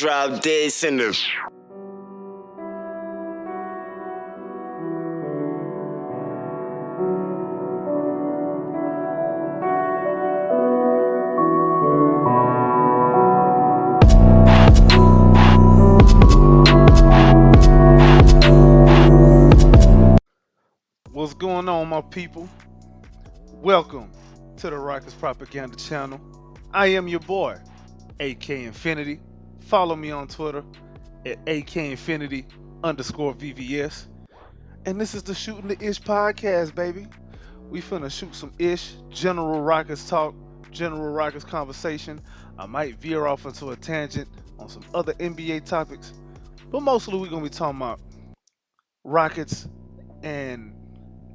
Drop this in the. What's going on, my people? Welcome to the Rockets Propaganda Channel. I am your boy, AK Infinity. Follow me on Twitter at AKInfinity_VVS. And this is the Shooting the Ish podcast, baby. We finna shoot some ish, general Rockets talk, general Rockets conversation. I might veer off into a tangent on some other NBA topics, but mostly we're gonna be talking about Rockets and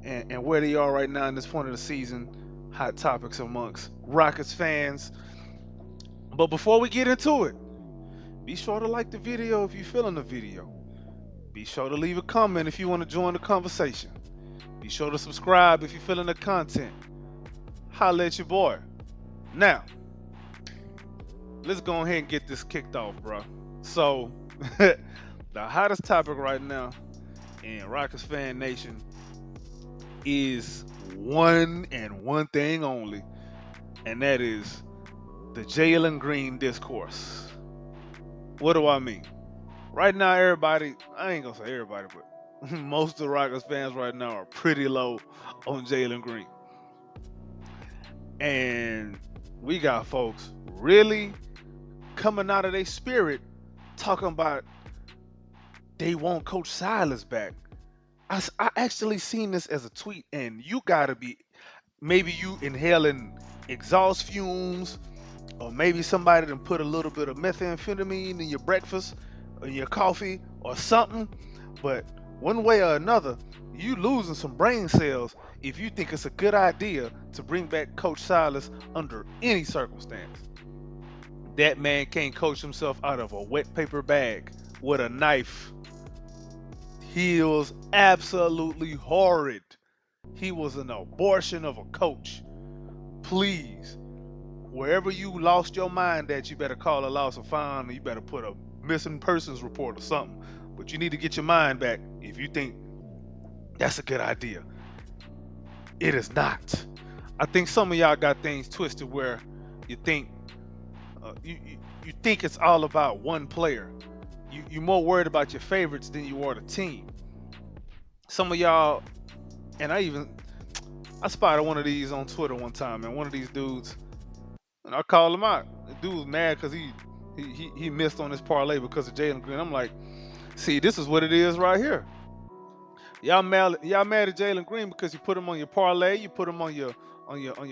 and where they are right now in this point of the season, hot topics amongst Rockets fans. But before we get into it, be sure to like the video if you're feeling the video. Be sure to leave a comment if you want to join the conversation. Be sure to subscribe if you're feeling the content. Holla at your boy. Now, let's go ahead and get this kicked off, bro. So, the hottest topic right now in Rockets fan nation is one and one thing only, and that is the Jalen Green discourse. What do I mean? Right now, everybody, I ain't gonna say everybody, but most of the Rockets fans right now are pretty low on Jalen Green. And we got folks really coming out of their spirit talking about they want Coach Silas back. I actually seen this as a tweet, and you gotta be, maybe you inhaling exhaust fumes, or maybe somebody done put a little bit of methamphetamine in your breakfast or your coffee or something. But one way or another, you losing some brain cells if you think it's a good idea to bring back Coach Silas under any circumstance. That man can't coach himself out of a wet paper bag with a knife. He was absolutely horrid. He was an abortion of a coach. Please, wherever you lost your mind at, you better call a loss of fine, or you better put a missing persons report or something. But you need to get your mind back if you think that's a good idea. It is not. I think some of y'all got things twisted where you think you think it's all about one player. You're more worried about your favorites than you are the team. Some of y'all, and I spotted one of these on Twitter one time, and one of these dudes, and I called him out. The dude was mad because he missed on his parlay because of Jalen Green. I'm like, see, this is what it is right here. Y'all mad at Jalen Green because you put him on your parlay, you put him on your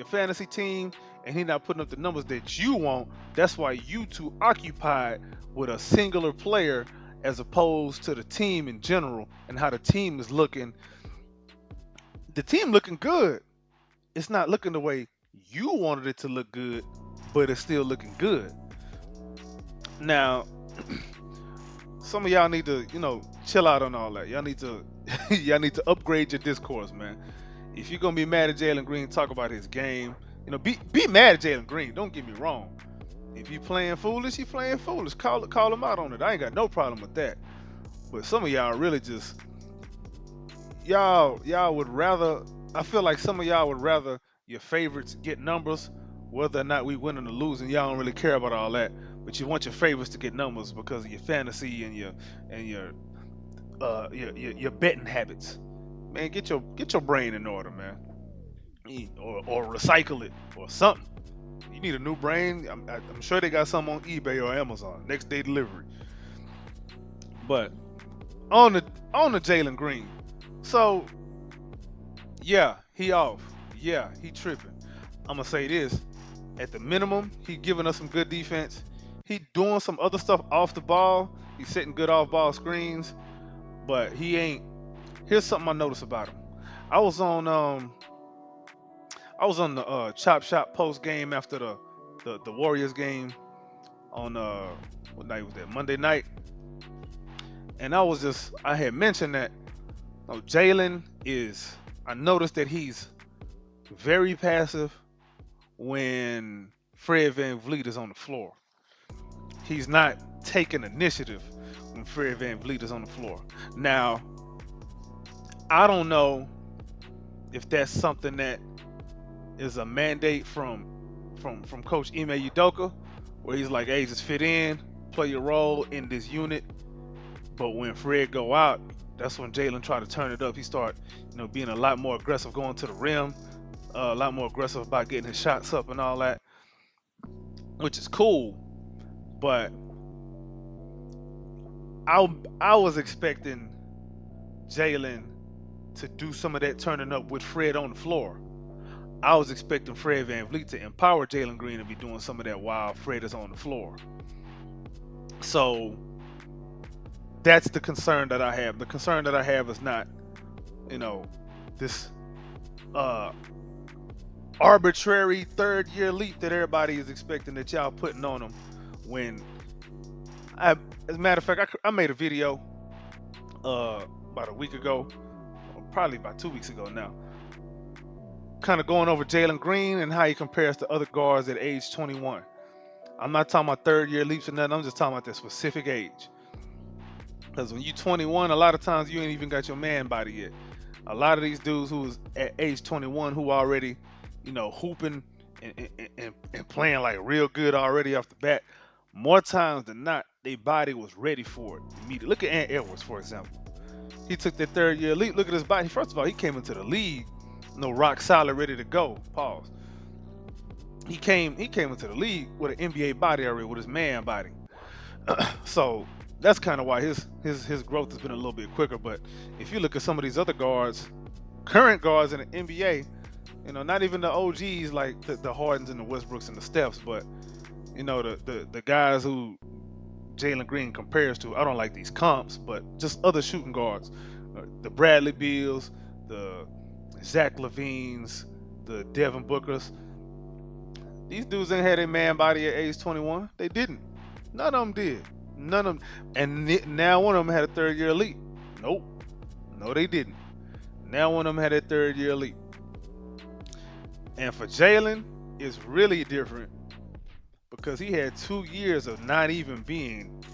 fantasy team, and he not putting up the numbers that you want. That's why you two occupied with a singular player as opposed to the team in general and how the team is looking. The team looking good. It's not looking the way you wanted it to look good, but it's still looking good. Now, some of y'all need to, chill out on all that. Y'all need to y'all need to upgrade your discourse, man. If you're gonna be mad at Jalen Green, talk about his game. Be mad at Jalen Green. Don't get me wrong. If you playing foolish, you playing foolish. Call him out on it. I ain't got no problem with that. But some of y'all really just y'all would rather. I feel like some of y'all would rather your favorites get numbers, whether or not we winning or losing. Y'all don't really care about all that. But you want your favorites to get numbers because of your fantasy and your betting habits. Man, get your brain in order, man. Or recycle it or something. You need a new brain. I'm sure they got some on eBay or Amazon, next day delivery. But on the Jalen Green, so yeah, he off. Yeah, he tripping. I'm gonna say this: at the minimum, he giving us some good defense. He doing some other stuff off the ball. He's setting good off ball screens, but he ain't. Here's something I noticed about him. I was on the Chop Shop post game after the Warriors game on what night was that? Monday night. And I had mentioned that Jalen is, I noticed that he's very passive when Fred VanVleet is on the floor. He's not taking initiative when Fred VanVleet is on the floor. Now, I don't know if that's something that is a mandate from Coach Ime Udoka, where he's like, hey, just fit in, play your role in this unit. But when Fred go out, that's when Jalen try to turn it up. He start, being a lot more aggressive going to the rim, a lot more aggressive about getting his shots up and all that, which is cool. But I was expecting Jalen to do some of that turning up with Fred on the floor. I was expecting Fred VanVleet to empower Jalen Green to be doing some of that while Fred is on the floor. So that's the concern that I have. The concern that I have is not, this arbitrary third-year leap that everybody is expecting that y'all putting on them. When, as a matter of fact, I made a video about a week ago, or probably about 2 weeks ago now, kind of going over Jalen Green and how he compares to other guards at age 21. I'm not talking about third-year leaps or nothing. I'm just talking about their specific age. Because when you're 21, a lot of times you ain't even got your man body yet. A lot of these dudes who was at age 21 who already, hooping and playing like real good already off the bat, more times than not, their body was ready for it immediately. Look at Ant Edwards, for example. He took that third-year leap. Look at his body. First of all, he came into the league, rock solid, ready to go. Pause. He came into the league with an NBA body already, with his man body. So that's kind of why his growth has been a little bit quicker. But if you look at some of these other guards, current guards in the NBA, not even the OGs like the Hardens and the Westbrooks and the Stephs, but the guys who Jalen Green compares to. I don't like these comps, but just other shooting guards, the Bradley Beals, the Zach LaVines, the Devin Bookers. These dudes ain't had a man body at age 21. They didn't. None of them did. None of them. And now one of them had a third-year leap. Nope. No, they didn't. Now one of them had a third-year leap. And for Jalen, it's really different because he had 2 years of not even being,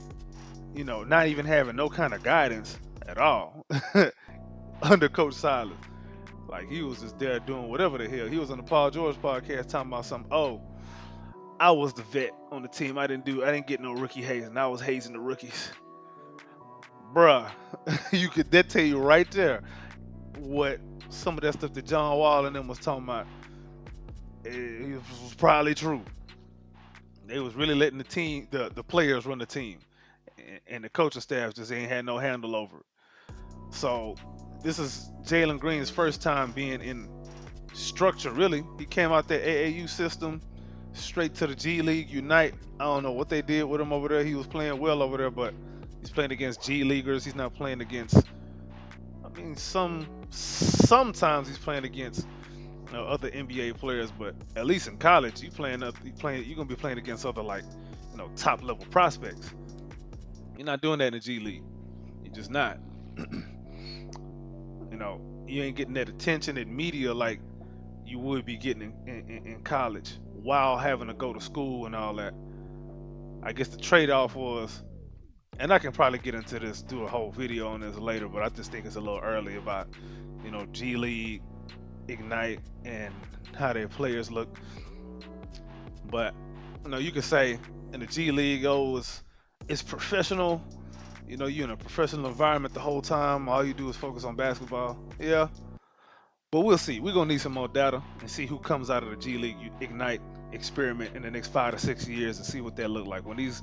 not even having no kind of guidance at all under Coach Silas. Like, he was just there doing whatever the hell. He was on the Paul George podcast talking about something. Oh, I was the vet on the team. I didn't get no rookie hazing. I was hazing the rookies. Bruh, that tell you right there what some of that stuff that John Wall and them was talking about. It was probably true. They was really letting the team, the players run the team. And the coaching staff just ain't had no handle over it. So this is Jalen Green's first time being in structure, really. He came out the AAU system straight to the G League Unite. I don't know what they did with him over there. He was playing well over there, but he's playing against G Leaguers. He's not playing against, sometimes he's playing against other NBA players, but at least in college, you're gonna be playing against other top level prospects. You're not doing that in the G League. You're just not. You ain't getting that attention and media like you would be getting in college while having to go to school and all that. I guess the trade-off was, and I can probably get into this, do a whole video on this later, but I just think it's a little early about, G League, Ignite, and how their players look. But, you could say in the G League, it's professional. You're in a professional environment the whole time. All you do is focus on basketball. Yeah. But we'll see. We're going to need some more data and see who comes out of the G League Ignite experiment in the next 5 to 6 years and see what that look like. When these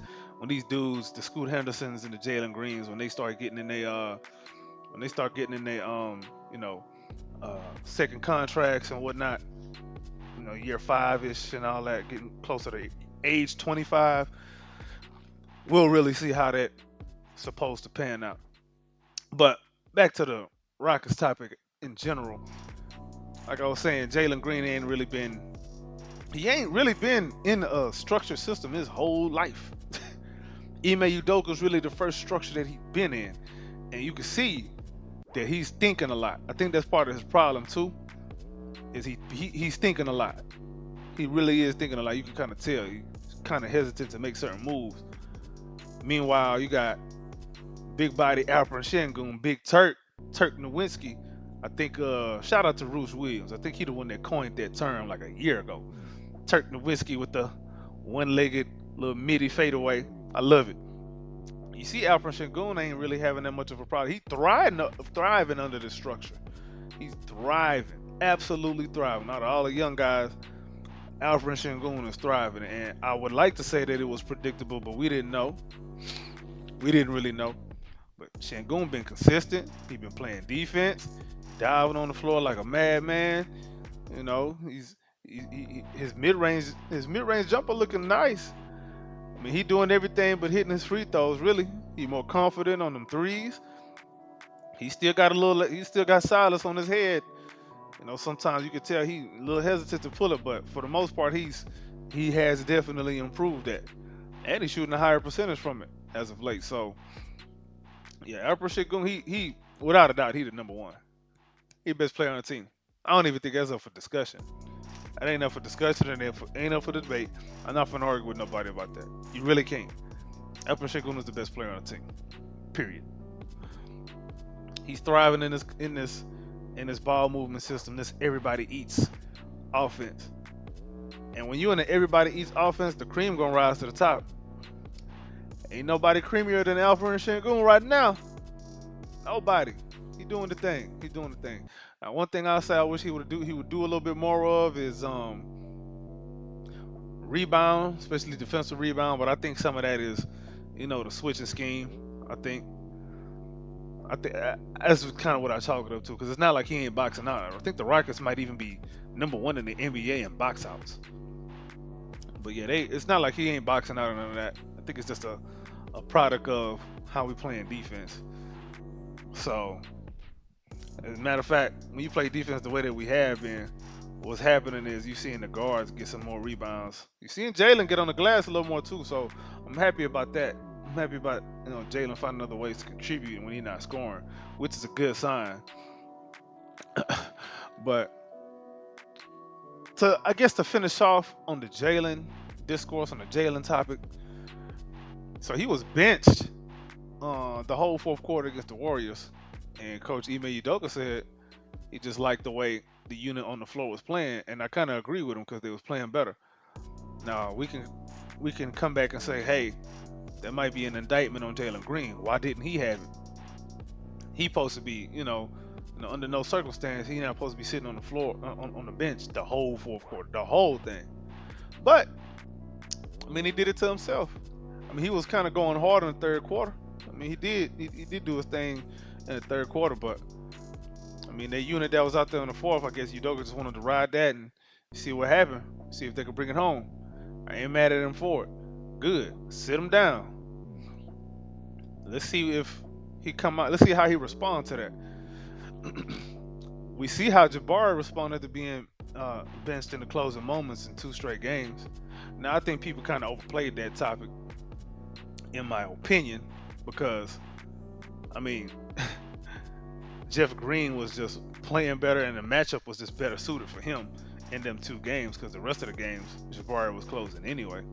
dudes, the Scoot Hendersons and the Jalen Greens, when they start getting in their second contracts and whatnot, year 5-ish and all that, getting closer to age 25, we'll really see how that's supposed to pan out. But back to the Rockets topic in general. Like I was saying, Jalen Green ain't really been in a structured system his whole life. Ime Udoka's really the first structure that he's been in. And you can see that he's thinking a lot. I think that's part of his problem too, is he's thinking a lot. He really is thinking a lot. You can kind of tell. He's kind of hesitant to make certain moves. Meanwhile, you got big body Alperen Sengun, Big Turk Nowinski. I think shout out to Bruce Williams. I think he the one that coined that term like a year ago. Turk Nowinski with the one-legged little midi fadeaway. I love it. You see, Alperen Sengun ain't really having that much of a problem. He thriving under this structure. He's thriving, absolutely thriving. Out of all the young guys, Alfred Sengun is thriving, and I would like to say that it was predictable, but we didn't know. We didn't really know. But Sengun been consistent. He been playing defense, diving on the floor like a madman. You know, his mid range jumper looking nice. I mean, he doing everything but hitting his free throws. Really, he more confident on them threes. He still got Silas on his head. You know, sometimes you can tell he a little hesitant to pull it, but for the most part, he has definitely improved that, and he's shooting a higher percentage from it as of late. So yeah, Alper Şengün, he without a doubt, he the number one. He the best player on the team. I don't even think that's up for discussion. That ain't up for discussion, and ain't up for debate. I'm not gonna argue with nobody about that. You really can't. Alper Şengün is the best player on the team. Period. He's thriving in this ball movement system. This everybody eats offense. And when you in the everybody eats offense, the cream gonna rise to the top. Ain't nobody creamier than Alfred Sengun right now. Nobody. He doing the thing. He doing the thing. Now, one thing I say I wish he would do a little bit more of is rebound, especially defensive rebound. But I think some of that is, the switching scheme. I think that's kind of what I chalk it up to, because it's not like he ain't boxing out. I think the Rockets might even be number one in the NBA in box outs. But yeah, it's not like he ain't boxing out or none of that. I think it's just a product of how we playing defense. So, as a matter of fact, when you play defense the way that we have been, what's happening is you seeing the guards get some more rebounds. You seeing Jalen get on the glass a little more too. So I'm happy about that. I'm happy about Jalen finding other ways to contribute when he's not scoring, which is a good sign. But I guess to finish off on the Jalen discourse on the Jalen topic, so he was benched the whole fourth quarter against the Warriors, and Coach Ime Udoka said he just liked the way the unit on the floor was playing, and I kind of agree with him because they was playing better. Now we can come back and say, hey, that might be an indictment on Jalen Green. Why didn't he have it? He supposed to be, under no circumstance he not supposed to be sitting on the floor on the bench the whole fourth quarter, the whole thing. But I mean, he did it to himself. I mean, he was kind of going hard in the third quarter. I mean, he did do his thing in the third quarter, but I mean, that unit that was out there in the fourth, I guess Udoka just wanted to ride that and see what happened, see if they could bring it home. I ain't mad at him for it. Good, sit him down. Let's see if he come out. Let's see how he responds to that. We see how Jabari responded to being benched in the closing moments in 2 straight games. Now, I think people kind of overplayed that topic, in my opinion, because, I mean, Jeff Green was just playing better, and the matchup was just better suited for him in them 2 games, because the rest of the games, Jabari was closing anyway.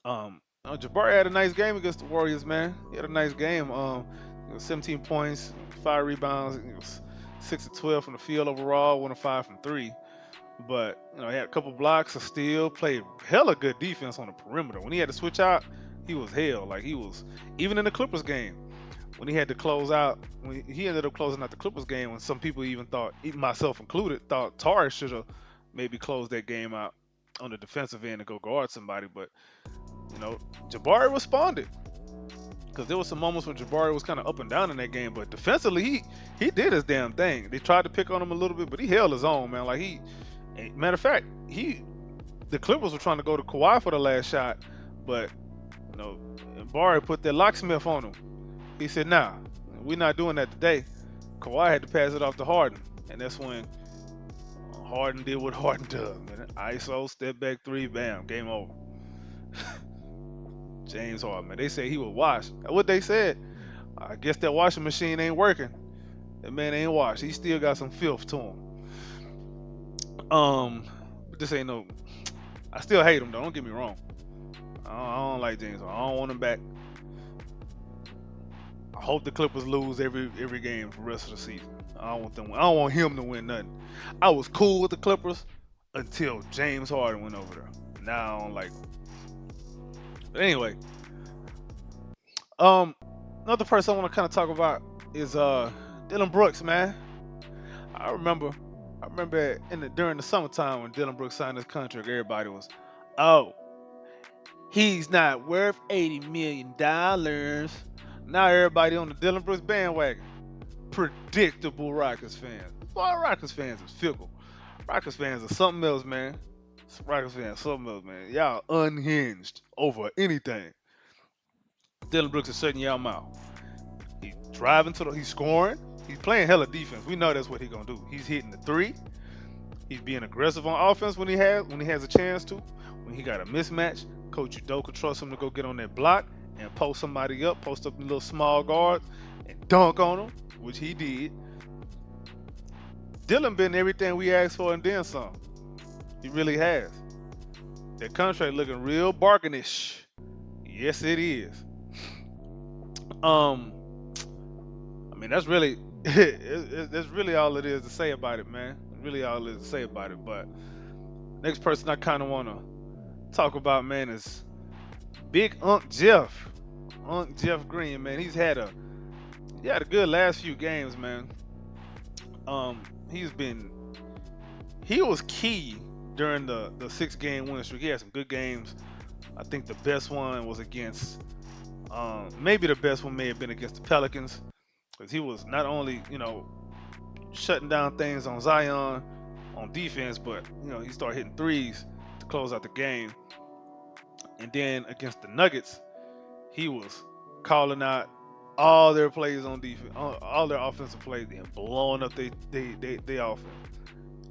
Jabari had a nice game against the Warriors, man. He had a nice game. 17 points, 5 rebounds, 6 of 12 from the field overall, 1 of 5 from 3. But he had a couple blocks, a steal, played hella good defense on the perimeter. When he had to switch out, he was hell. Like, he was, even in the Clippers game, when he had to close out, when he ended up closing out the Clippers game, when some people even thought, even myself included, thought Torres should have maybe closed that game out on the defensive end and go guard somebody. But Jabari responded, because there was some moments when Jabari was kind of up and down in that game, but defensively he did his damn thing. They tried to pick on him a little bit, but he held his own, man. Like, matter of fact, the Clippers were trying to go to Kawhi for the last shot, but Jabari put that locksmith on him. He said, "Nah, we're not doing that today." Kawhi had to pass it off to Harden, and that's when Harden did what Harden does, man. ISO, step back 3, bam, game over. James Harden, man. They say he was washed. That's what they said. I guess that washing machine ain't working. That man ain't washed. He still got some filth to him. But this ain't no. I still hate him though. Don't get me wrong. I don't like James Harden. I don't want him back. I hope the Clippers lose every game for the rest of the season. I don't want them. I don't want him to win nothing. I was cool with the Clippers until James Harden went over there. Now I don't like him. But anyway, um, another person I want to kind of talk about is Dylan Brooks, man. I remember, I remember during the summertime when Dylan Brooks signed his contract, everybody was, oh, he's not worth $80 million. Now everybody on the Dylan Brooks bandwagon. Predictable Rockets fans. Boy, Rockets fans is fickle. Rockets fans are something else, man. Rockets fans something else, man. Y'all unhinged over anything. Dylan Brooks is shutting y'all mouth. He's driving he's scoring. He's playing hella defense. We know that's what he's gonna do. He's hitting the three. He's being aggressive on offense when he has a chance to. When he got a mismatch, Coach Udoka can trust him to go get on that block and post somebody up, post up the little small guards and dunk on him, which he did. Dylan been everything we asked for and then some. He really has. That contract looking real bargainish. Yes, it is. Um, I mean that's really that's really all it is to say about it, man. Really all it is to say about it. But next person I kind of want to talk about, man, is Big Unc Jeff. Unc Jeff Green, man. He had a good last few games, man. Um, he's been he was key during the 6 game winning streak. He had some good games. I think the best one was against maybe the best one may have been against the Pelicans because he was not only shutting down things on Zion on defense, but he started hitting threes to close out the game. And then against the Nuggets, he was calling out all their plays on defense, all their offensive plays, and blowing up they offense.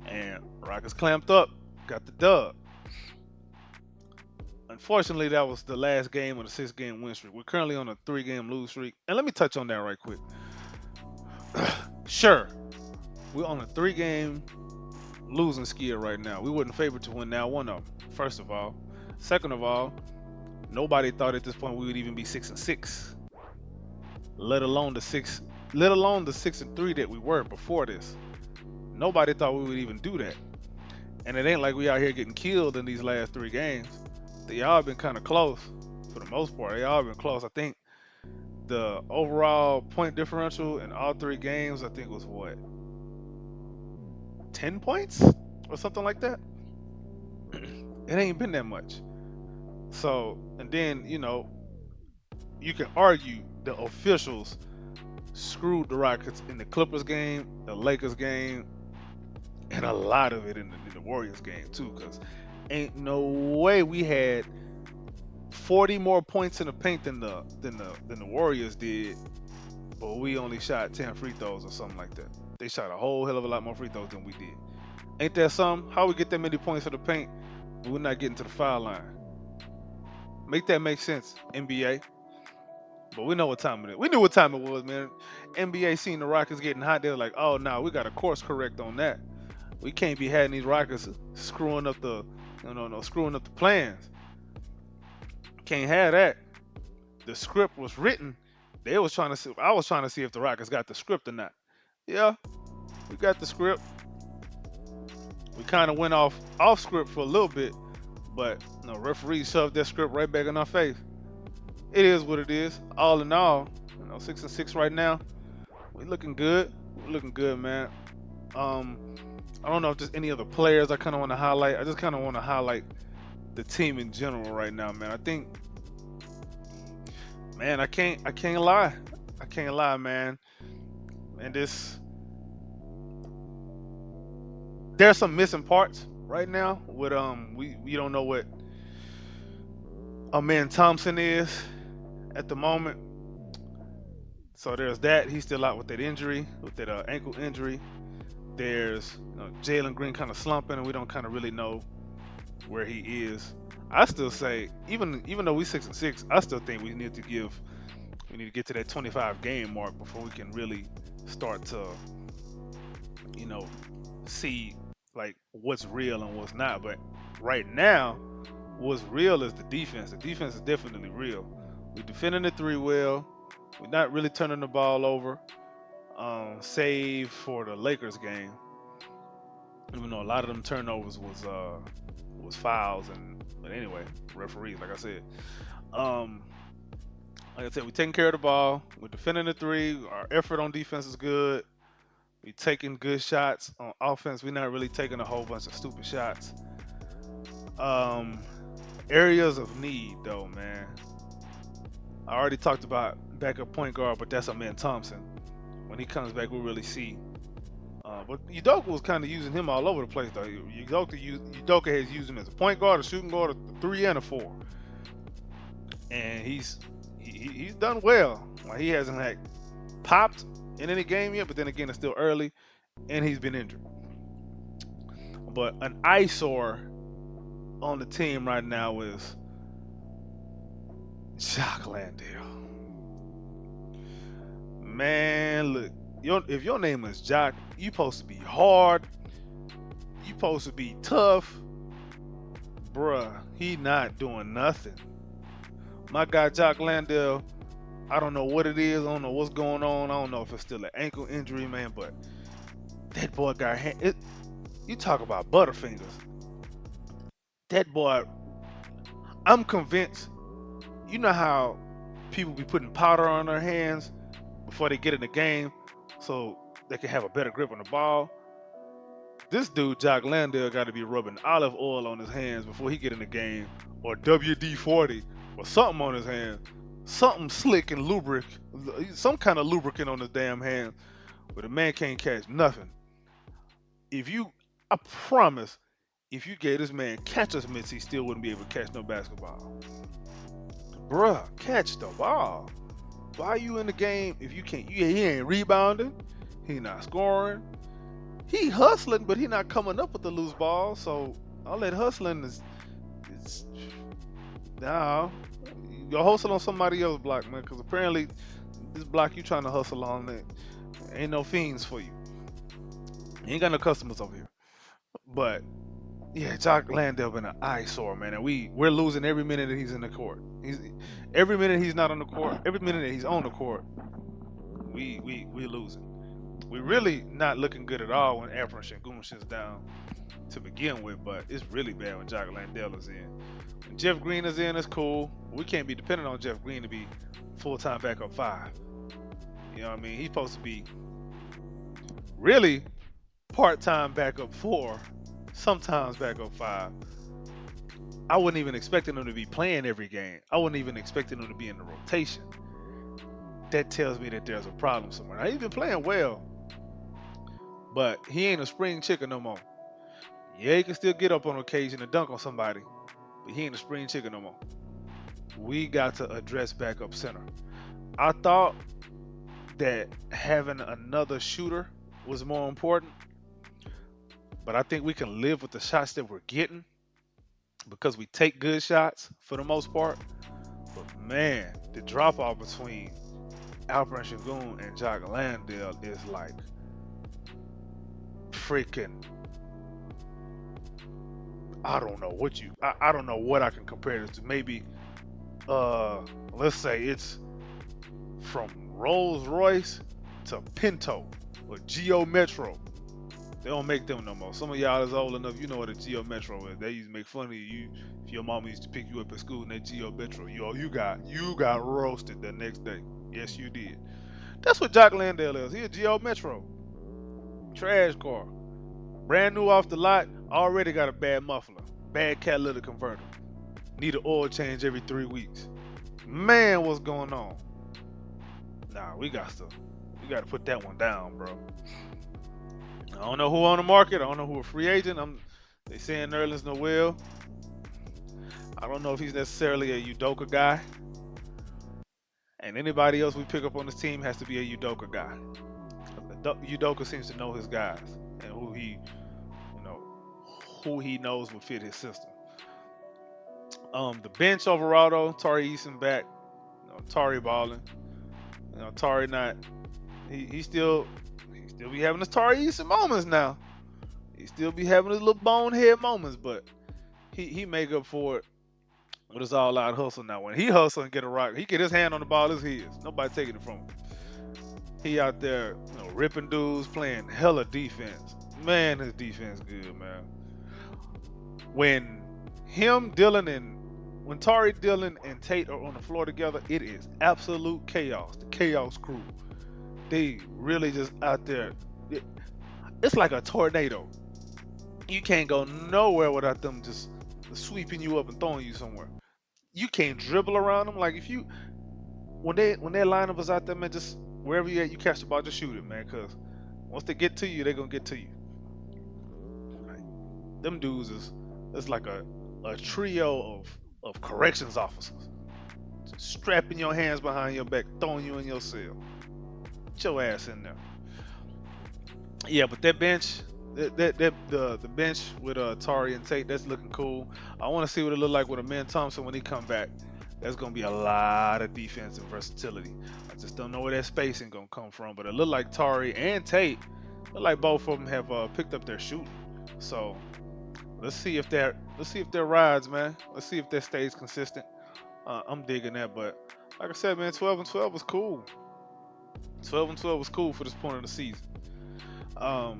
And Rockets clamped up, got the dub. Unfortunately, that was the last game of the 6 game win streak. We're currently on a 3 game lose streak. And let me touch on that right quick. Sure, we're on a 3 game losing skid right now. We wouldn't favor to win now one of them, first of all. Second of all, nobody thought at this point we would even be 6-6, let alone the 6-3 that we were before this. Nobody thought we would even do that. And it ain't like we out here getting killed in these last 3 games. They all been kind of close for the most part. They all been close. I think the overall point differential in all 3 games, I think was what, 10 points or something like that. It ain't been that much. So, and then you can argue the officials screwed the Rockets in the Clippers game, the Lakers game, and a lot of it in the Warriors game too. Because ain't no way we had 40 more points in the paint than the Warriors did, but we only shot 10 free throws or something like that. They shot a whole hell of a lot more free throws than we did. Ain't that something? How we get that many points in the paint, but we're not getting to the foul line? Make that make sense, NBA. But we know what time it is. We knew what time it was, man. NBA seen the Rockets getting hot. They were like, oh, no, we got to course correct on that. We can't be having these Rockets screwing up screwing up the plans. Can't have that. The script was written. I was trying to see if the Rockets got the script or not. Yeah, we got the script. We kind of went off script for a little bit, but referee shoved that script right back in our face. It is what it is. All in all, 6-6 right now. We looking good. We're looking good, man. I don't know if there's any other players I kind of want to highlight. I just kind of want to highlight the team in general right now, man. I think, man, I can't lie. I can't lie, man. And there's some missing parts right now. With we don't know what a man Thompson is at the moment. So there's that. He's still out with that injury, with that ankle injury. There's Jalen Green kind of slumping, and we don't kind of really know where he is. I still say, even though we 6-6, I still think we need to get to that 25 game mark before we can really start to, see like what's real and what's not. But right now, What's real is the defense. The defense is definitely real. We're defending the three well. We're not really turning the ball over, save for the Lakers game. Even though a lot of them turnovers was fouls and but anyway, referees, um, like I said, we're taking care of the ball. We're defending the three. Our effort on defense is good. We're taking good shots on offense. We're not really taking a whole bunch of stupid shots. Um, Areas of need though, man. I already talked about backup point guard, but that's a man Thompson. When he comes back, we'll really see. But Udoka was kind of using him all over the place, though. Udoka has used him as a point guard, a shooting guard, a three, and a four, and he's done well. Like, he hasn't like popped in any game yet, but then again, it's still early, and he's been injured. But an eyesore on the team right now is Jock Landale. Man, look, if your name is Jock, you supposed to be hard. You supposed to be tough. Bruh, he not doing nothing. My guy Jock Landale, I don't know what it is. I don't know what's going on. I don't know if it's still an ankle injury, man, but that boy got you talk about butterfingers. That boy, I'm convinced. You know how people be putting powder on their hands before they get in the game so they can have a better grip on the ball? This dude, Jock Landale, got to be rubbing olive oil on his hands before he get in the game, or WD-40, or something on his hand, something slick and lubricant, some kind of lubricant on his damn hand, but the man can't catch nothing. I promise, if you gave this man catcher's mitts, he still wouldn't be able to catch no basketball. Bruh, catch the ball. Why are you in the game if you can't? He ain't rebounding, he not scoring. He hustling, but he not coming up with the loose ball. So all that hustling is nah. You're hustling on somebody else's block, man. Because apparently this block you trying to hustle on, there ain't no fiends for you. You ain't got no customers over here. But yeah, Jock Landale been an eyesore, man, and we're losing every minute that he's in the court. Every minute he's not on the court, every minute that he's on the court, we losing. We're really not looking good at all when Afro Sengun shits down to begin with, but it's really bad when Jock Landale is in. When Jeff Green is in, it's cool. We can't be dependent on Jeff Green to be full-time backup five. You know what I mean? He's supposed to be really part-time backup four, sometimes backup five. I wasn't even expecting him to be playing every game. I wasn't even expecting him to be in the rotation. That tells me that there's a problem somewhere. Now, he's been playing well, but he ain't a spring chicken no more. Yeah, he can still get up on occasion and dunk on somebody, but he ain't a spring chicken no more. We got to address backup center. I thought that having another shooter was more important, but I think we can live with the shots that we're getting because we take good shots for the most part. But man, the drop off between Alperen Sengun and Jock Landale is like freaking. I don't know what I don't know what I can compare this to. Maybe let's say it's from Rolls Royce to Pinto or Geo Metro. They don't make them no more. Some of y'all is old enough, you know what a Geo Metro is. They used to make fun of you if your mama used to pick you up at school in that Geo Metro. You got roasted the next day. Yes, you did. That's what Jock Landale is. He a Geo Metro. Trash car. Brand new off the lot, already got a bad muffler. Bad catalytic converter. Need an oil change every 3 weeks. Man, what's going on? Nah, we got to put that one down, bro. I don't know who on the market. I don't know who a free agent. They saying Nerlens Noel. I don't know if he's necessarily a Udoka guy. And anybody else we pick up on this team has to be a Udoka guy. Udoka seems to know his guys and who he knows will fit his system. The bench overall though, Tari Eason back. Tari balling. Tari not. He still be having his Tari Eason moments now. He still be having his little bonehead moments, but he make up for it But it's all out hustle now. When he hustle and get a rock, he get his hand on the ball, it's his. Nobody taking it from him. He out there, ripping dudes, playing hella defense. Man, his defense good, man. When him, Dylan, and when Tari, Dylan, and Tate are on the floor together, it is absolute chaos. The chaos crew. They really just out there. It's like a tornado. You can't go nowhere without them just sweeping you up and throwing you somewhere. You can't dribble around them. Like if you when their lineup is out there, man, just wherever you at, you catch the ball, just shoot it, man. Cause once they get to you, they're gonna get to you. Like, them dudes is it's like a trio of corrections officers, just strapping your hands behind your back, throwing you in your cell. Get your ass in there. Yeah, but that bench, the bench with Tari and Tate, that's looking cool. I want to see what it look like with Amen Thompson when he come back. There's gonna be a lot of defense and versatility. I just don't know where that spacing gonna come from, but it look like Tari and Tate, look like both of them have picked up their shooting. So let's see if that rides, man. Let's see if that stays consistent. I'm digging that, but like I said, man, 12 and 12 was cool. 12 and 12 was cool for this point of the season. I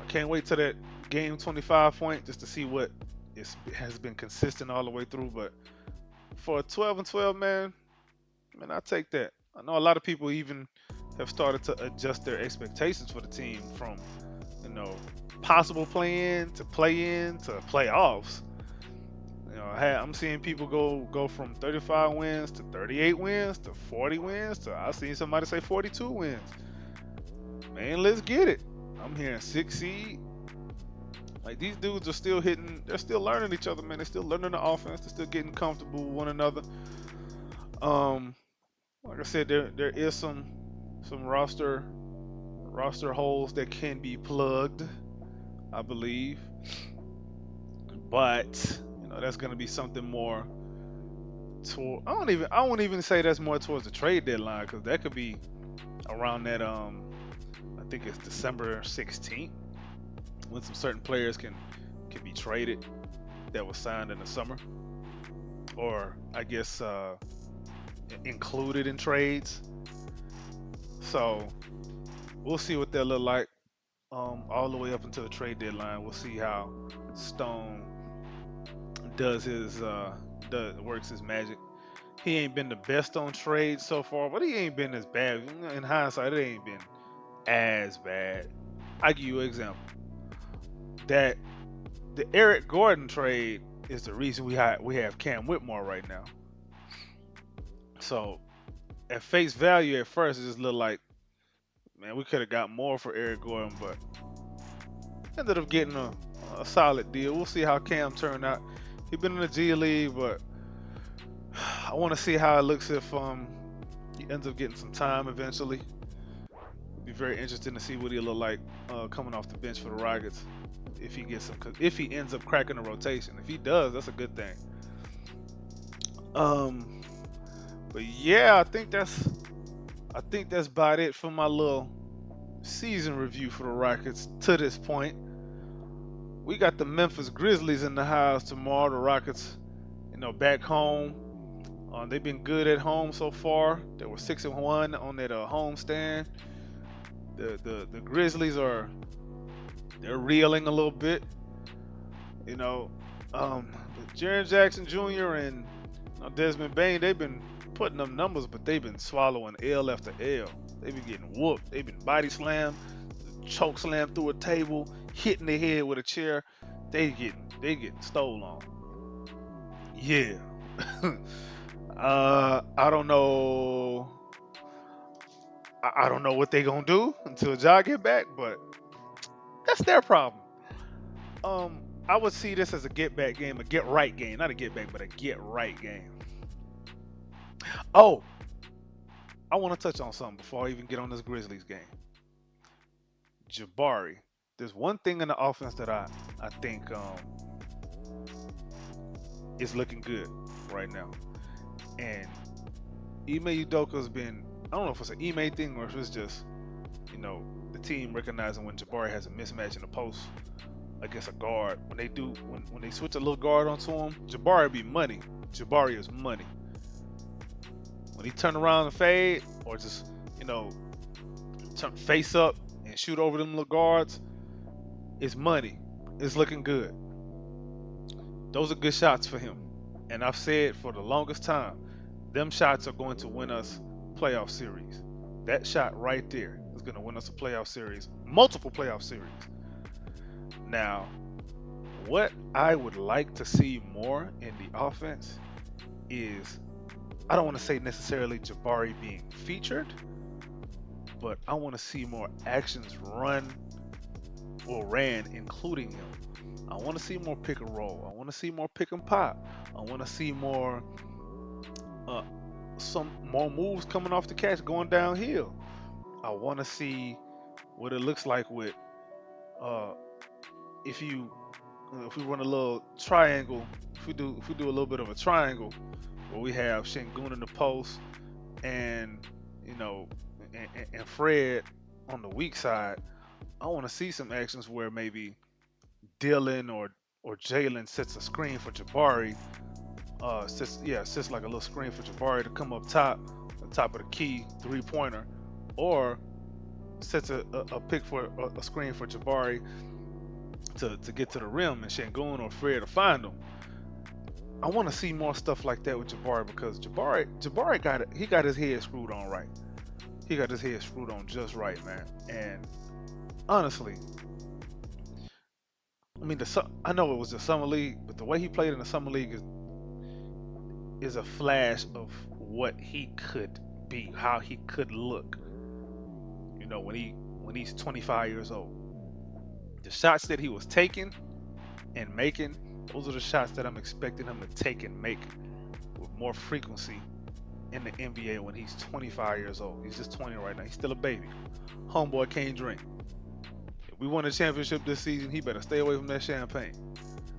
can't wait till that game 25 point just to see what has been consistent all the way through. But for a 12 and 12, man, I take that. I know a lot of people even have started to adjust their expectations for the team from, you know, possible play-in to play-in to playoffs. I'm seeing people go from 35 wins to 38 wins to 40 wins to I've seen somebody say 42 wins. Man, let's get it. I'm hearing 6 seed. Like these dudes are still hitting. They're still learning each other, man. They're still learning the offense. They're still getting comfortable with one another. Um, like I said, there is some roster holes that can be plugged, I believe. But that's going to be something more. I won't even say that's more towards the trade deadline because that could be around that. I think it's December 16th when some certain players can be traded that was signed in the summer, or I guess included in trades. So we'll see what that look like all the way up until the trade deadline. We'll see how Stone works his magic. He ain't been the best on trades so far, but he ain't been as bad. In hindsight, it ain't been as bad. I give you an example. That the Eric Gordon trade is the reason we have Cam Whitmore right now. So at face value, at first it just looked like, man, we could have got more for Eric Gordon, but ended up getting a solid deal. We'll see how Cam turned out. He's been in the G League, but I want to see how it looks if he ends up getting some time eventually. Be very interesting to see what he'll look like coming off the bench for the Rockets. If he ends up cracking the rotation. If he does, that's a good thing. But yeah, I think that's about it for my little season review for the Rockets to this point. We got the Memphis Grizzlies in the house tomorrow. The Rockets, back home. They've been good at home so far. They were 6-1 on that home stand. The Grizzlies they're reeling a little bit. Jaren Jackson Jr. and Desmond Bain, they've been putting up numbers, but they've been swallowing L after L. They've been getting whooped. They've been body slammed, choke slammed through a table, hitting their head with a chair. They getting stolen on. Yeah. I don't know. I don't know what they gonna do until Ja get back, but that's their problem. I would see this as a get back game, a get right game, not a get back, but a get right game. Oh, I want to touch on something before I even get on this Grizzlies game. Jabari. There's one thing in the offense that I think is looking good right now, and Ime Udoka's been. I don't know if it's an Ime thing or if it's just the team recognizing when Jabari has a mismatch in the post. against a guard. When they switch a little guard onto him, Jabari be money. Jabari is money. When he turn around and fade, or just you know turn face up and shoot over them little guards, it's money. It's looking good. Those are good shots for him. And I've said for the longest time, them shots are going to win us playoff series. That shot right there is going to win us a playoff series, multiple playoff series. Now, what I would like to see more in the offense is, I don't want to say necessarily Jabari being featured, but I want to see more actions ran, including him. I want to see more pick and roll. I want to see more pick and pop. I want to see uh, some more moves coming off the catch, going downhill. I want to see what it looks like with uh, if you if we run a little triangle. If we do a little bit of a triangle where we have Sengun in the post and you know and Fred on the weak side. I want to see some actions where maybe Dylan or Jalen sets a screen for Jabari. Sits like a little screen for Jabari to come up top, on top of the key 3-pointer, or sets a pick for a screen for Jabari to get to the rim and Shangun or Fred to find him. I want to see more stuff like that with Jabari because Jabari got his head screwed on right. He got his head screwed on just right, man. And honestly, I mean, I know it was the summer league, but the way he played in the summer league is a flash of what he could be, how he could look. You know, when he's 25 years old, the shots that he was taking and making, those are the shots that I'm expecting him to take and make with more frequency in the NBA when he's 25 years old. He's just 20 right now. He's still a baby. Homeboy can't drink. If we win a championship this season, he better stay away from that champagne.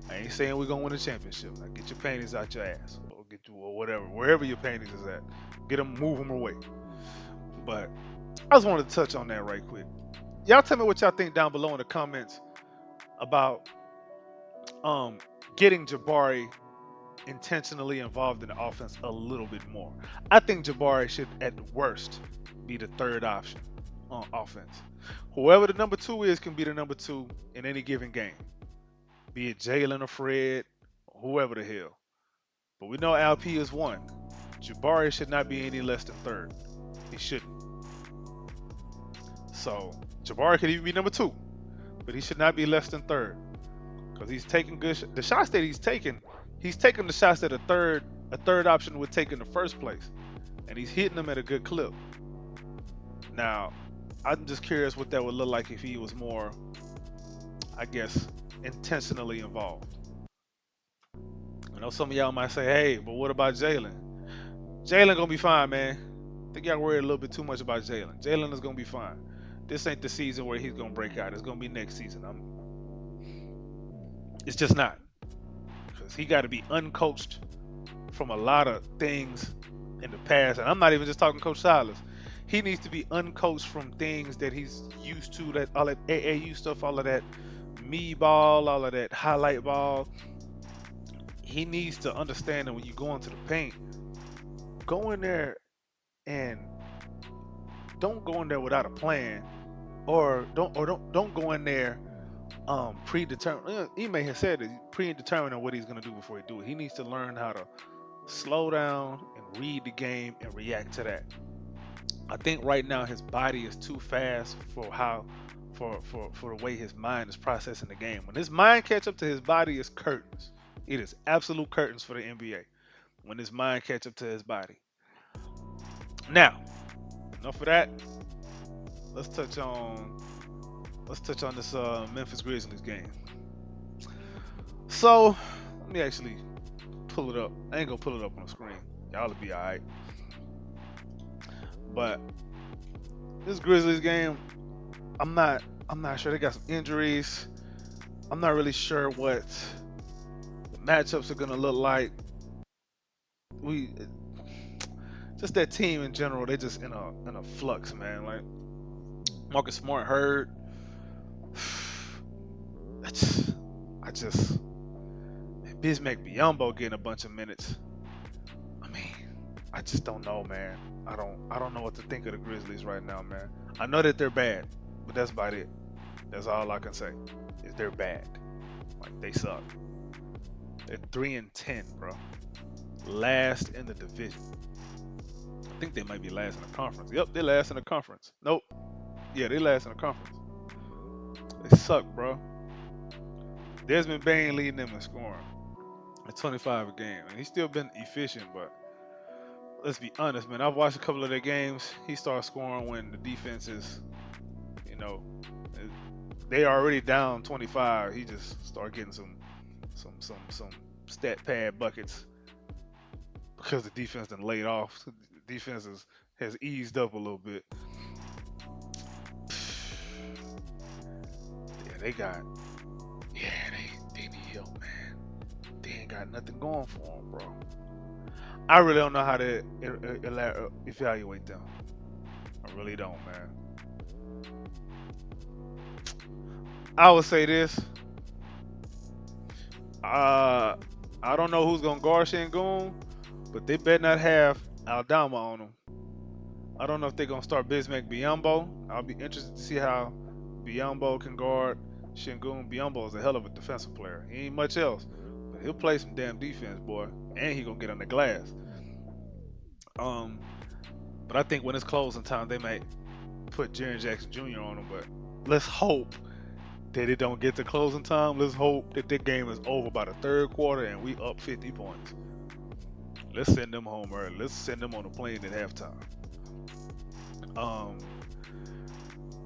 I ain't saying we're gonna win a championship. Now get your panties out your ass, or get you or whatever, wherever your panties is at. Get them, move them away. But I just wanted to touch on that right quick. Y'all tell me what y'all think down below in the comments about um getting Jabari intentionally involved in the offense a little bit more. I think Jabari should at worst be the third option on offense. Whoever the number two is can be the number two in any given game. Be it Jalen or Fred, whoever the hell. But we know LP is one. Jabari should not be any less than third. He shouldn't. So Jabari could even be number two, but he should not be less than third because he's taking the shots that he's taking. He's taking the shots that a third option would take in the first place, and he's hitting them at a good clip. Now, I'm just curious what that would look like if he was more, I guess, intentionally involved. I know some of y'all might say, "Hey, but what about Jalen? Jalen gonna be fine, man. I think y'all worried a little bit too much about Jalen. Jalen is gonna be fine. This ain't the season where he's gonna break out. It's gonna be next season. It's just not because he got to be uncoached from a lot of things in the past, and I'm not even just talking Coach Silas. He needs to be uncoached from things that he's used to, that all that AAU stuff, all of that me ball, all of that highlight ball. He needs to understand that when you go into the paint, go in there and don't go in there without a plan, or don't go in there predetermined. He may have said it predetermined on what he's gonna do before he do it. He needs to learn how to slow down and read the game and react to that. I think right now his body is too fast for for the way his mind is processing the game. When his mind catch up to his body, it's curtains. It is absolute curtains for the NBA when his mind catch up to his body. Now, enough of that. Let's touch on this Memphis Grizzlies game. So let me actually pull it up. I ain't gonna pull it up on the screen. Y'all'll be alright. But this Grizzlies game, I'm not sure. They got some injuries. I'm not really sure what the matchups are gonna look like. We just that team in general, they just in a flux, man. Like Marcus Smart hurt. I just Bismack Biyombo getting a bunch of minutes. I mean, I just don't know, man. I don't know what to think of the Grizzlies right now, man. I know that they're bad, but that's about it. That's all I can say. Is they're bad. Like they suck. They're 3-10, bro. Last in the division. I think they might be last in the conference. Yep, they're last in the conference. Nope. Yeah, they last in the conference. They suck, bro. Desmond Bain leading them in scoring at 25 a game, and he's still been efficient. But let's be honest, man. I've watched a couple of their games. He starts scoring when the defense is, you know, they are already down 25. He just start getting some stat pad buckets because the defense done laid off. The defense has eased up a little bit. Yeah, they got. Yeah, they need help, man. They ain't got nothing going for them, bro. I really don't know how to evaluate them. I really don't, man. I would say this. Uh, I don't know who's gonna guard Sengun, but they better not have Aldama on them. I don't know if they're gonna start Bismack Biyombo. I'll be interested to see how Biyombo can guard Sengun. Biyombo is a hell of a defensive player. He ain't much else, but he'll play some damn defense, boy, and he gonna get on the glass. Um, but I think when it's closing time, they might put Jaren Jackson Jr. on him. But let's hope that it don't get to closing time. Let's hope that the game is over by the third quarter and we up 50 points. Let's send them home early. Let's send them on the plane at halftime. Um,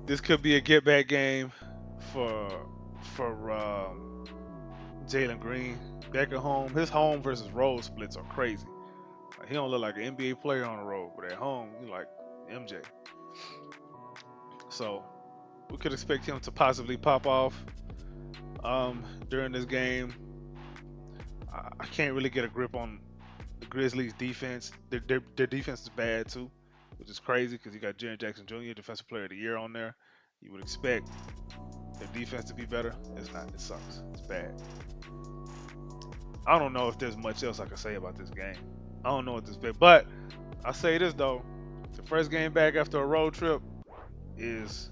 this could be a get back game for Jalen Green back at home. His home versus road splits are crazy. Like, he don't look like an NBA player on the road, but at home he like MJ. So we could expect him to possibly pop off during this game. I can't really get a grip on the Grizzlies' defense. Their defense is bad too, which is crazy because you got Jaren Jackson Jr., Defensive Player of the Year, on there. You would expect their defense to be better. It's not. It sucks. It's bad. I don't know if there's much else I can say about this game. I don't know what this big, but I say this though: the first game back after a road trip is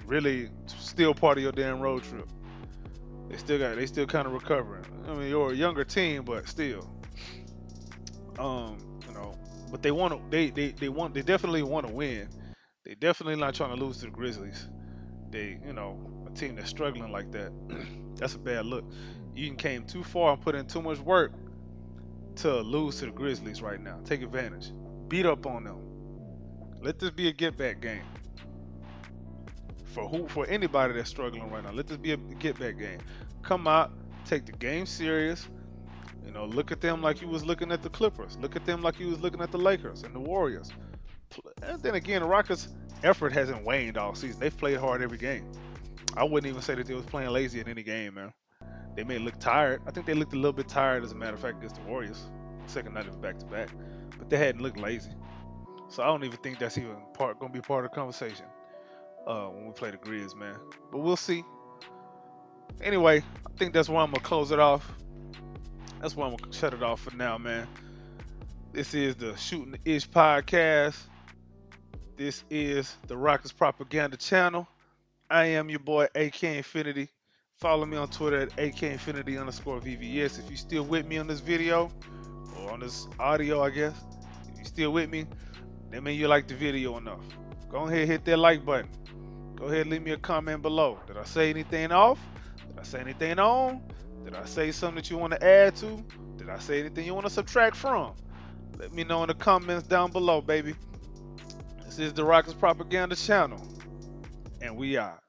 really still part of your damn road trip. They still kind of recovering. I mean, you're a younger team, but still, you know, but they want to. They definitely want to win. They definitely not trying to lose to the Grizzlies. A team that's struggling like that, that's a bad look. You came too far and put in too much work to lose to the Grizzlies right now. Take advantage. Beat up on them. Let this be a get back game. For anybody that's struggling right now, let this be a get back game. Come out, take the game serious. Look at them like you was looking at the Clippers. Look at them like you was looking at the Lakers and the Warriors. And then again, the Rockets' effort hasn't waned all season. They've played hard every game. I wouldn't even say that they was playing lazy in any game, man. They may look tired. I think they looked a little bit tired, as a matter of fact, against the Warriors. Second night of back-to-back. But they hadn't looked lazy. So I don't even think that's even going to be part of the conversation when we play the Grizz, man. But we'll see. Anyway, I think that's where I'm going to close it off. That's where I'm going to shut it off for now, man. This is the Shootin' Ish podcast. This is the Rockets Propaganda channel. I am your boy, AK Infinity. Follow me on Twitter at AKInfinity_VVS. If you're still with me on this video, or on this audio, I guess, if you're still with me, that means you like the video enough. Go ahead and hit that like button. Go ahead and leave me a comment below. Did I say anything off? Did I say anything on? Did I say something that you want to add to? Did I say anything you want to subtract from? Let me know in the comments down below, baby. This is the Rockets Propaganda channel, and we are.